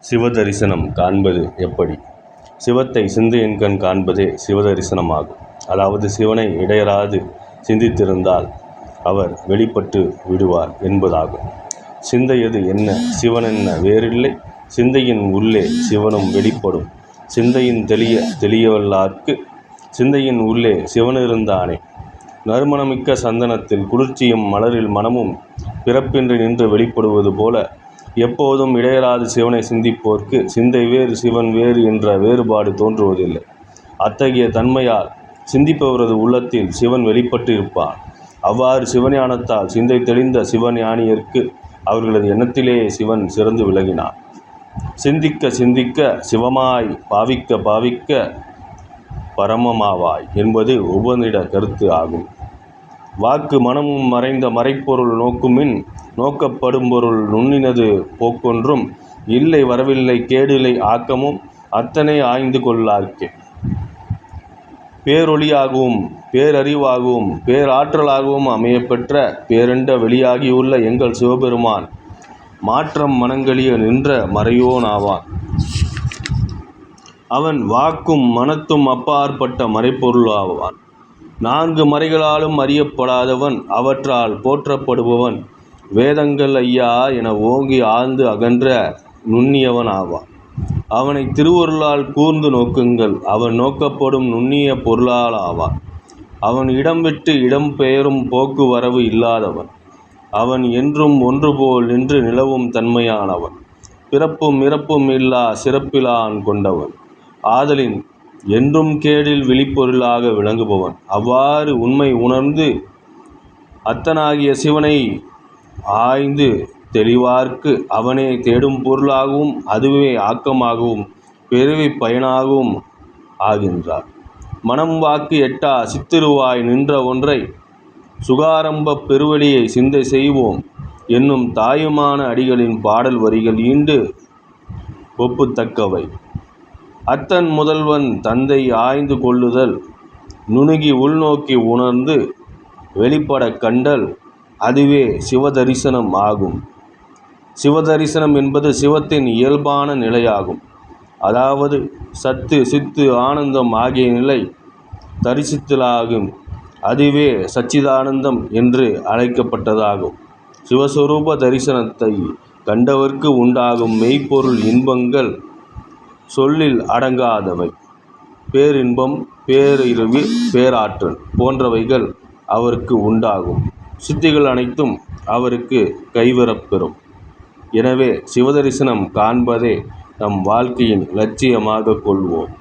சிவதரிசனம் காண்பது எப்படி? சிவத்தை சிந்தையின்கண் காண்பதே சிவதரிசனமாகும். அதாவது சிவனை இடையறாது சிந்தித்திருந்தால் அவர் வெளிப்பட்டு விடுவார் என்பதாகும். சிந்தையது என்ன? சிவனென்ன வேறில்லை. சிந்தையின் உள்ளே சிவனும் வெளிப்படும். சிந்தையின் தெளியவல்லார்க்கு சிந்தையின் உள்ளே சிவனிருந்தானே. நறுமணமிக்க சந்தனத்தில் குளிர்ச்சியும் மலரில் மனமும் பிறப்பின்றி நின்று வெளிப்படுவது போல எப்போதும் இடையறாது சிவனை சிந்திப்போர்க்கு சிந்தை வேறு சிவன் வேறு என்ற வேறுபாடு தோன்றுவதில்லை. அத்தகைய தன்மையால் சிந்திப்பவரது உள்ளத்தில் சிவன் வெளிப்பட்டு இருப்பான். அவ்வாறு சிவஞானத்தால் சிந்தை தெளிந்த சிவஞானியர்க்கு அவர்களது எண்ணத்திலேயே சிவன் சிறந்து விளங்கினான். சிந்திக்க சிந்திக்க சிவமாய், பாவிக்க பாவிக்க பரமமாவாய் என்பது உபநிட கருத்து ஆகும். வாக்கு மனமும் மறைந்த மறைப்பொருள் நோக்குமின் நோக்கப்படும் பொருள் நுண்ணினது போக்கொன்றும் இல்லை வரவில்லை கேடில்லை ஆக்கமும் அத்தனை ஆய்ந்து கொள்ளார்க்கே. பேரொளியாகவும் பேரறிவாகவும் பேராற்றலாகவும் அமையப்பெற்ற பேரண்ட வெளியாகியுள்ள எங்கள் சிவபெருமான் மாற்றம் மனங்களிய நின்ற மறையோனாவான். அவன் வாக்கும் மனத்தும் அப்பாற்பட்ட மறைப்பொருளாவான். நான்கு மறைகளாலும் அறியப்படாதவன், அவற்றால் போற்றப்படுபவன். வேதங்கள் ஐயா என ஓங்கி ஆழ்ந்து அகன்ற நுண்ணியவன் ஆவான். அவனை திருவருளால் கூர்ந்து நோக்குங்கள். அவன் நோக்கப்படும் நுண்ணிய பொருளால் ஆவான். அவன் இடம் விட்டு இடம் பெயரும் போக்கு வரவு இல்லாதவன். அவன் என்றும் ஒன்றுபோல் நின்று நிலவும் தன்மையானவன். பிறப்பும் இறப்பும் இல்லா சிறப்பிலான் கொண்டவன். ஆதலின் என்றும் கேடில் விழிப்பொருளாக விளங்குபவன். அவ்வாறு உண்மை உணர்ந்து அத்தனாகிய சிவனை ஆய்ந்து தெளிவார்க்கு அவனே தேடும் பொருளாகவும் அதுவே ஆக்கமாகவும் பிறவி பயனாகவும் ஆகின்றார். மனம் வாக்கு எட்டா சித்திருவாய் நின்ற ஒன்றை சுகாரம்ப பெருவழியை சிந்தை செய்வோம் என்னும் தாயுமான அடிகளின் பாடல் வரிகள் ஈண்டு ஒப்புத்தக்கவை. அத்தன் முதல்வன் தந்தை ஆய்ந்து கொள்ளுதல் நுணுகி உள்நோக்கி உணர்ந்து வெளிப்படக் கண்டல் அதுவே சிவதரிசனம் ஆகும். சிவதரிசனம் என்பது சிவத்தின் இயல்பான நிலையாகும். அதாவது சத்து சித்து ஆனந்தம் ஆகிய நிலை தரிசித்தலாகும். அதுவே சச்சிதானந்தம் என்று அழைக்கப்பட்டதாகும். சிவஸ்வரூப தரிசனத்தை கண்டவர்க்கு உண்டாகும் மெய்ப்பொருள் இன்பங்கள் சொல்லில் அடங்காதவை. பேரின்பம் பேரறிவு பேராற்றல் போன்றவைகள் அவருக்கு உண்டாகும். சித்திகள் அனைத்தும் அவருக்கு கைவரப்பெறும். எனவே சிவதரிசனம் காண்பதே நம் வாழ்க்கையின் இலட்சியமாக கொள்வோம்.